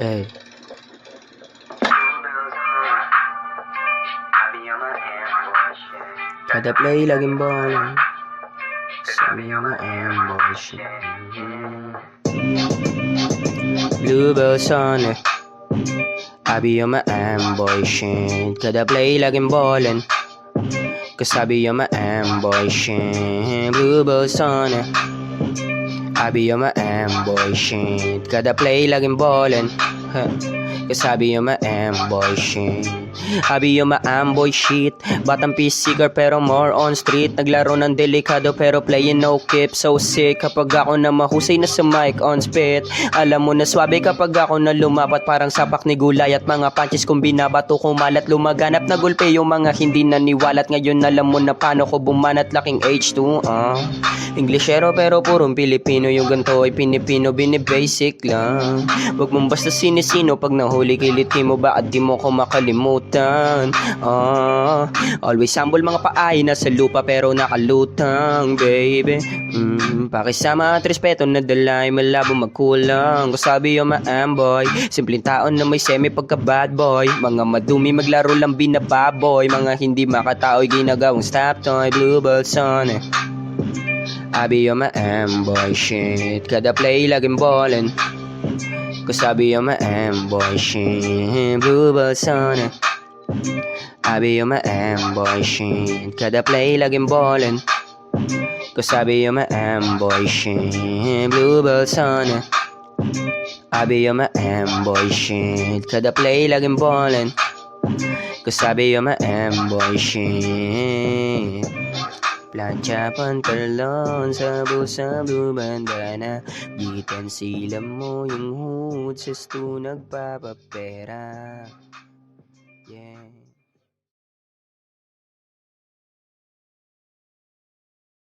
Hey. Kada play laging bola, sabi yung ambush. Bluebells on it, I be on my ambushing. Kada play laging ballin', kasabi yung my ambushing. Bluebells on it, I be on my ambushing. Kada play laging ballin', kasabi yung my ambushing. Habi yung ma-amboy shit. Batang PC girl pero more on street. Naglaro ng delikado pero playing no keep. So sick kapag ako na mahusay na sa mic on spit. Alam mo na swabe kapag ako na lumapat. Parang sapak ni gulay at mga punches kung binabato kumalat. Lumaganap na gulpe yung mga hindi naniwalat. Ngayon alam mo na paano ko bumanat. Laking H2 Englishero pero purong Pilipino. Yung ganto ay Pinipino, binibasic lang. Wag mong basta sinisino. Pag nahuli kiliti mo ba at di mo ko makalimutan. Always humble mga paay nasa lupa pero nakalutang, baby. Pakisama at respeto na dalay malabo magkulang. Kasabi yung ma-amboy, simpleng taon na may semi pagka bad boy. Mga madumi maglaro lang binababoy. Mga hindi makatao'y ginagawang stop toy. Bluebells on it, I be on my amboy shit. Kada play laging ballin', kasabi yung my amboy shit. Bluebells on it, I be on my amboy shit. Kada play laging ballin', kasabi yung my amboy shit. Bluebells on it, I be on my amboy shit. Kada play laging ballin', kasabi yung my amboy shit. Plancha pantalon, sabu-sabu bandana. Gitan sila mo yung hood, sasto nagpapapera.